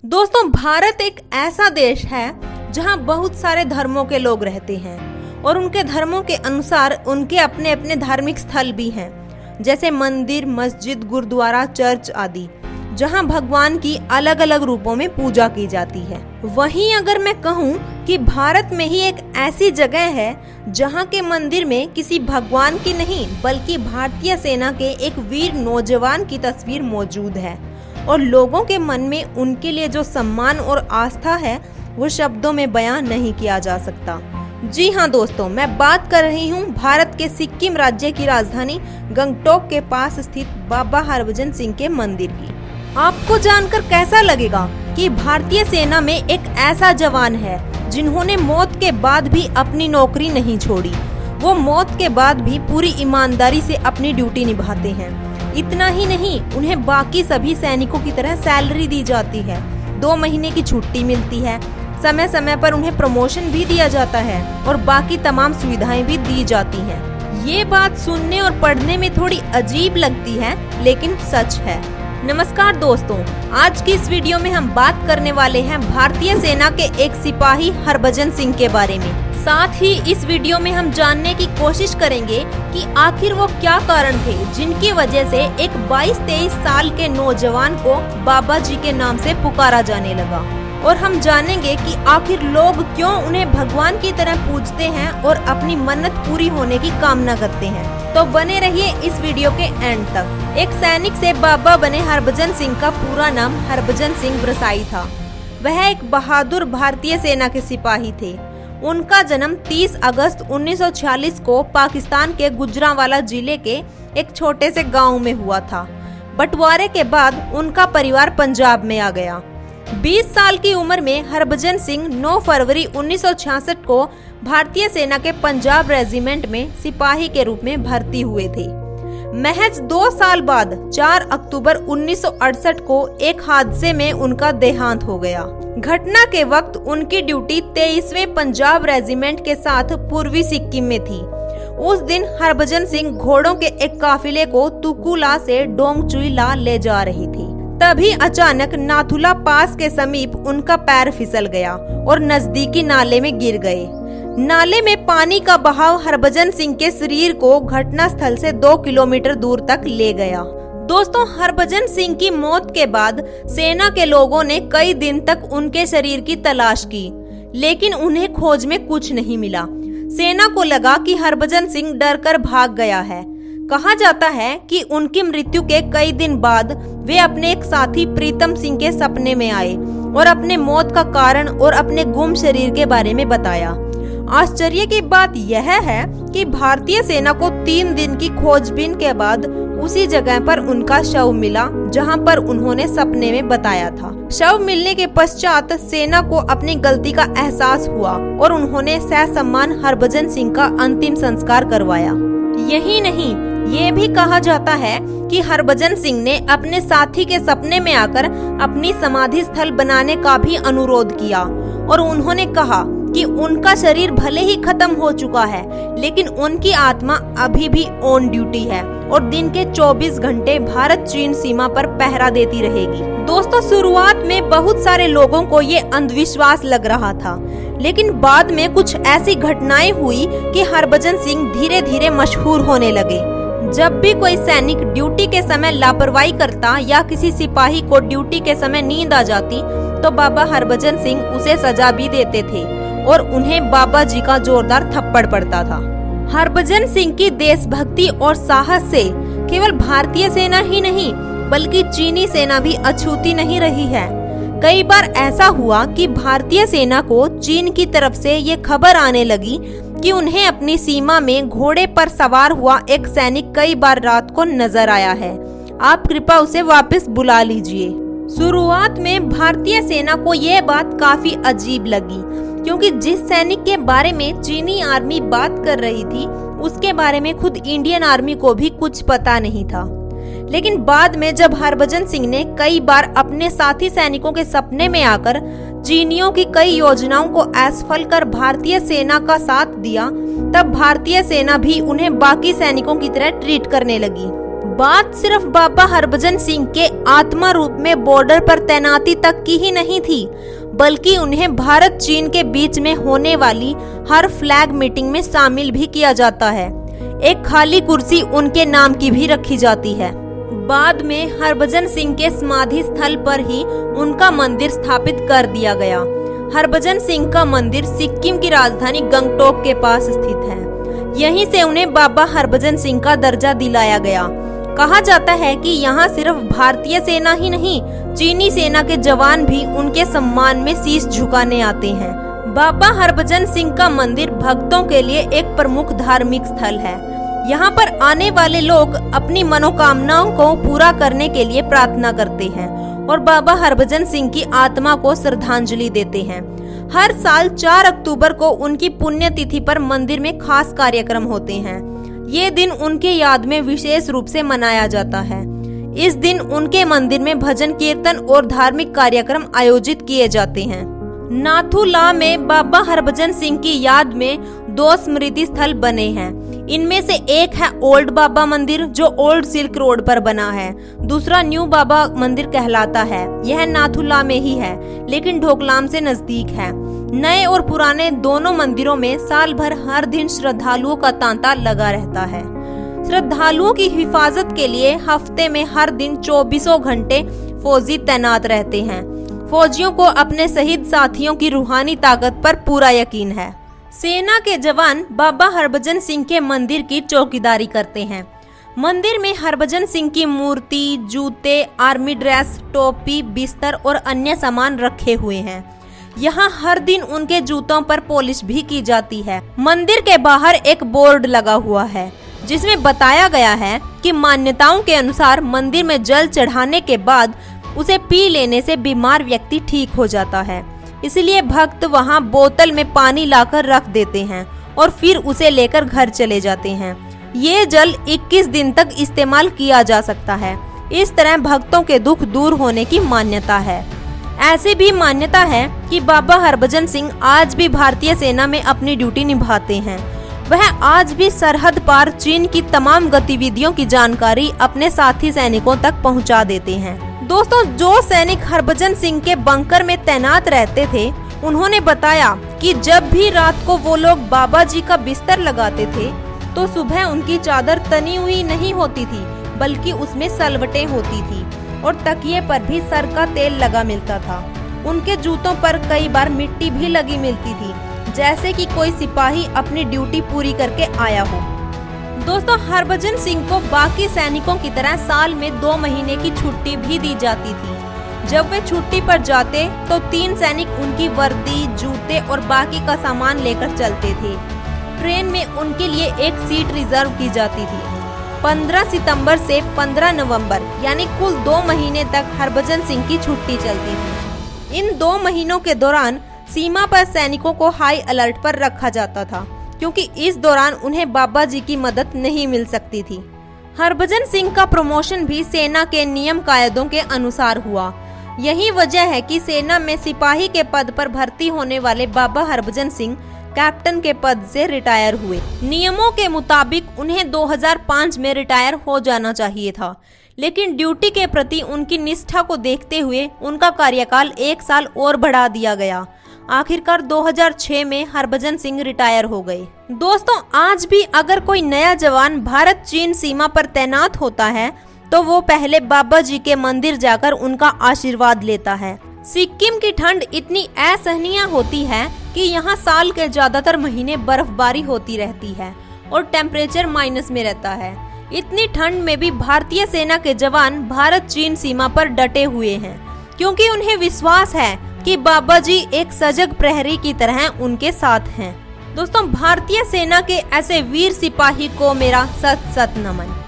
दोस्तों, भारत एक ऐसा देश है जहां बहुत सारे धर्मों के लोग रहते हैं और उनके धर्मों के अनुसार उनके अपने अपने धार्मिक स्थल भी हैं, जैसे मंदिर, मस्जिद, गुरुद्वारा, चर्च आदि, जहां भगवान की अलग अलग रूपों में पूजा की जाती है। वहीं अगर मैं कहूं कि भारत में ही एक ऐसी जगह है जहां के मंदिर में किसी भगवान की नहीं बल्कि भारतीय सेना के एक वीर नौजवान की तस्वीर मौजूद है और लोगों के मन में उनके लिए जो सम्मान और आस्था है वो शब्दों में बयां नहीं किया जा सकता। जी हाँ दोस्तों, मैं बात कर रही हूँ भारत के सिक्किम राज्य की राजधानी गंगटोक के पास स्थित बाबा हरभजन सिंह के मंदिर की। आपको जानकर कैसा लगेगा कि भारतीय सेना में एक ऐसा जवान है जिन्होंने मौत के बाद भी अपनी नौकरी नहीं छोड़ी। वो मौत के बाद भी पूरी ईमानदारी से अपनी ड्यूटी निभाते हैं। इतना ही नहीं, उन्हें बाकी सभी सैनिकों की तरह सैलरी दी जाती है, 2 महीने की छुट्टी मिलती है, समय समय पर उन्हें प्रमोशन भी दिया जाता है और बाकी तमाम सुविधाएं भी दी जाती हैं। ये बात सुनने और पढ़ने में थोड़ी अजीब लगती है, लेकिन सच है। नमस्कार दोस्तों, आज की इस वीडियो में हम बात करने वाले हैं भारतीय सेना के एक सिपाही हरभजन सिंह के बारे में। साथ ही इस वीडियो में हम जानने की कोशिश करेंगे कि आखिर वो क्या कारण थे जिनकी वजह से एक 22-23 साल के नौजवान को बाबा जी के नाम से पुकारा जाने लगा, और हम जानेंगे कि आखिर लोग क्यों उन्हें भगवान की तरह पूजते हैं और अपनी मन्नत पूरी होने की कामना करते हैं। तो बने रहिए इस वीडियो के एंड तक। एक सैनिक से बाबा बने हरभजन सिंह का पूरा नाम हरभजन सिंह ब्रसाई था। वह एक बहादुर भारतीय सेना के सिपाही थे। उनका जन्म 30 अगस्त 1946 को पाकिस्तान के गुजरांवाला जिले के एक छोटे से गांव में हुआ था। बंटवारे के बाद उनका परिवार पंजाब में आ गया। 20 साल की उम्र में हरभजन सिंह 9 फरवरी 1966 को भारतीय सेना के पंजाब रेजिमेंट में सिपाही के रूप में भर्ती हुए थे। महज 2 साल बाद 4 अक्टूबर 1968 को एक हादसे में उनका देहांत हो गया। घटना के वक्त उनकी ड्यूटी 23वें पंजाब रेजिमेंट के साथ पूर्वी सिक्किम में थी। उस दिन हरभजन सिंह घोड़ों के एक काफिले को तुकुला से डोंगचुईला ले जा रही थी। तभी अचानक नाथुला पास के समीप उनका पैर फिसल गया और नजदीकी नाले में गिर गए। नाले में पानी का बहाव हरभजन सिंह के शरीर को घटना स्थल से 2 किलोमीटर दूर तक ले गया। दोस्तों, हरभजन सिंह की मौत के बाद सेना के लोगों ने कई दिन तक उनके शरीर की तलाश की, लेकिन उन्हें खोज में कुछ नहीं मिला। सेना को लगा कि हरभजन सिंह डरकर भाग गया है। कहा जाता है कि उनकी मृत्यु के कई दिन बाद वे अपने एक साथी प्रीतम सिंह के सपने में आए और अपने मौत का कारण और अपने गुम शरीर के बारे में बताया। आश्चर्य की बात यह है कि भारतीय सेना को 3 दिन की खोजबीन के बाद उसी जगह पर उनका शव मिला जहां पर उन्होंने सपने में बताया था। शव मिलने के पश्चात सेना को अपनी गलती का एहसास हुआ और उन्होंने ससम्मान हरभजन सिंह का अंतिम संस्कार करवाया। यही नहीं, ये भी कहा जाता है कि हरभजन सिंह ने अपने साथी के सपने में आकर अपनी समाधि स्थल बनाने का भी अनुरोध किया और उन्होंने कहा कि उनका शरीर भले ही खत्म हो चुका है, लेकिन उनकी आत्मा अभी भी ऑन ड्यूटी है और दिन के 24 घंटे भारत चीन सीमा पर पहरा देती रहेगी। दोस्तों, शुरुआत में बहुत सारे लोगों को ये अंधविश्वास लग रहा था, लेकिन बाद में कुछ ऐसी घटनाएं हुई कि हरभजन सिंह धीरे धीरे मशहूर होने लगे। जब भी कोई सैनिक ड्यूटी के समय लापरवाही करता या किसी सिपाही को ड्यूटी के समय नींद आ जाती, तो बाबा हरभजन सिंह उसे सजा भी देते थे और उन्हें बाबा जी का जोरदार थप्पड़ पड़ता था। हरभजन सिंह की देशभक्ति और साहस से केवल भारतीय सेना ही नहीं बल्कि चीनी सेना भी अछूती नहीं रही है। कई बार ऐसा हुआ कि भारतीय सेना को चीन की तरफ से ये खबर आने लगी कि उन्हें अपनी सीमा में घोड़े पर सवार हुआ एक सैनिक कई बार रात को नजर आया है। आप कृपया उसे वापस बुला लीजिए। शुरुआत में भारतीय सेना को यह बात काफी अजीब लगी, क्योंकि जिस सैनिक के बारे में चीनी आर्मी बात कर रही थी उसके बारे में खुद इंडियन आर्मी को भी कुछ पता नहीं था। लेकिन बाद में जब हरभजन सिंह ने कई बार अपने साथी सैनिकों के सपने में आकर चीनियों की कई योजनाओं को असफल कर भारतीय सेना का साथ दिया, तब भारतीय सेना भी उन्हें बाकी सैनिकों की तरह ट्रीट करने लगी। बात सिर्फ बाबा हरभजन सिंह के आत्मा रूप में बॉर्डर पर तैनाती तक की ही नहीं थी, बल्कि उन्हें भारत चीन के बीच में होने वाली हर फ्लैग मीटिंग में शामिल भी किया जाता है। एक खाली कुर्सी उनके नाम की भी रखी जाती है। बाद में हरभजन सिंह के समाधि स्थल पर ही उनका मंदिर स्थापित कर दिया गया। हरभजन सिंह का मंदिर सिक्किम की राजधानी गंगटोक के पास स्थित है। यहीं से उन्हें बाबा हरभजन सिंह का दर्जा दिलाया गया। कहा जाता है कि यहाँ सिर्फ भारतीय सेना ही नहीं, चीनी सेना के जवान भी उनके सम्मान में शीश झुकाने आते हैं। बाबा हरभजन सिंह का मंदिर भक्तों के लिए एक प्रमुख धार्मिक स्थल है। यहाँ पर आने वाले लोग अपनी मनोकामनाओं को पूरा करने के लिए प्रार्थना करते हैं और बाबा हरभजन सिंह की आत्मा को श्रद्धांजलि देते हैं। हर साल 4 अक्टूबर को उनकी पुण्यतिथि पर मंदिर में खास कार्यक्रम होते हैं। ये दिन उनके याद में विशेष रूप से मनाया जाता है। इस दिन उनके मंदिर में भजन कीर्तन और धार्मिक कार्यक्रम आयोजित किए जाते हैं। नाथुला में बाबा हरभजन सिंह की याद में 2 स्मृति स्थल बने हैं। इनमें से एक है ओल्ड बाबा मंदिर, जो ओल्ड सिल्क रोड पर बना है। दूसरा न्यू बाबा मंदिर कहलाता है। यह नाथुला में ही है, लेकिन ढोकलाम से नजदीक है। नए और पुराने दोनों मंदिरों में साल भर हर दिन श्रद्धालुओं का तांता लगा रहता है। श्रद्धालुओं की हिफाजत के लिए हफ्ते में हर दिन 24 घंटे फौजी तैनात रहते हैं। फौजियों को अपने शहीद साथियों की रूहानी ताकत पर पूरा यकीन है। सेना के जवान बाबा हरभजन सिंह के मंदिर की चौकीदारी करते हैं। मंदिर में हरभजन सिंह की मूर्ति, जूते, आर्मी ड्रेस, टोपी, बिस्तर और अन्य सामान रखे हुए हैं। यहाँ हर दिन उनके जूतों पर पॉलिश भी की जाती है। मंदिर के बाहर एक बोर्ड लगा हुआ है जिसमें बताया गया है कि मान्यताओं के अनुसार मंदिर में जल चढ़ाने के बाद उसे पी लेने से बीमार व्यक्ति ठीक हो जाता है। इसलिए भक्त वहां बोतल में पानी लाकर रख देते हैं और फिर उसे लेकर घर चले जाते हैं। ये जल 21 दिन तक इस्तेमाल किया जा सकता है। इस तरह भक्तों के दुख दूर होने की मान्यता है। ऐसी भी मान्यता है कि बाबा हरभजन सिंह आज भी भारतीय सेना में अपनी ड्यूटी निभाते हैं। वह आज भी सरहद पार चीन की तमाम गतिविधियों की जानकारी अपने साथी सैनिकों तक पहुंचा देते हैं। दोस्तों, जो सैनिक हरभजन सिंह के बंकर में तैनात रहते थे, उन्होंने बताया कि जब भी रात को वो लोग बाबा जी का बिस्तर लगाते थे तो सुबह उनकी चादर तनी हुई नहीं होती थी, बल्कि उसमें सलवटें होती थी और तकिए पर भी सर का तेल लगा मिलता था। उनके जूतों पर कई बार मिट्टी भी लगी मिलती थी, जैसे कि कोई सिपाही अपनी ड्यूटी पूरी करके आया हो। दोस्तों, हरभजन सिंह को बाकी सैनिकों की तरह साल में 2 महीने की छुट्टी भी दी जाती थी। जब वे छुट्टी पर जाते तो 3 सैनिक उनकी वर्दी, जूते और बाकी का सामान लेकर चलते थे। ट्रेन में उनके लिए एक सीट रिजर्व की जाती थी। 15 सितंबर से 15 नवंबर यानी कुल 2 महीने तक हरभजन सिंह की छुट्टी चलती थी। इन 2 महीनों के दौरान सीमा पर सैनिकों को हाई अलर्ट पर रखा जाता था, क्योंकि इस दौरान उन्हें बाबा जी की मदद नहीं मिल सकती थी। हरभजन सिंह का प्रमोशन भी सेना के नियम कायदों के अनुसार हुआ। यही वजह है कि सेना में सिपाही के पद पर भर्ती होने वाले बाबा हरभजन सिंह कैप्टन के पद से रिटायर हुए। नियमों के मुताबिक उन्हें 2005 में रिटायर हो जाना चाहिए था, लेकिन ड्यूटी के प्रति उनकी निष्ठा को देखते हुए उनका कार्यकाल 1 साल और बढ़ा दिया गया। आखिरकार 2006 में हरभजन सिंह रिटायर हो गए। दोस्तों, आज भी अगर कोई नया जवान भारत चीन सीमा पर तैनात होता है तो वो पहले बाबा जी के मंदिर जाकर उनका आशीर्वाद लेता है। सिक्किम की ठंड इतनी असहनीय होती है कि यहाँ साल के ज्यादातर महीने बर्फबारी होती रहती है और टेम्परेचर माइनस में रहता है। इतनी ठंड में भी भारतीय सेना के जवान भारत चीन सीमा पर डटे हुए हैं, क्योंकि उन्हें विश्वास है कि बाबा जी एक सजग प्रहरी की तरह उनके साथ हैं। दोस्तों, भारतीय सेना के ऐसे वीर सिपाही को मेरा सत सत नमन।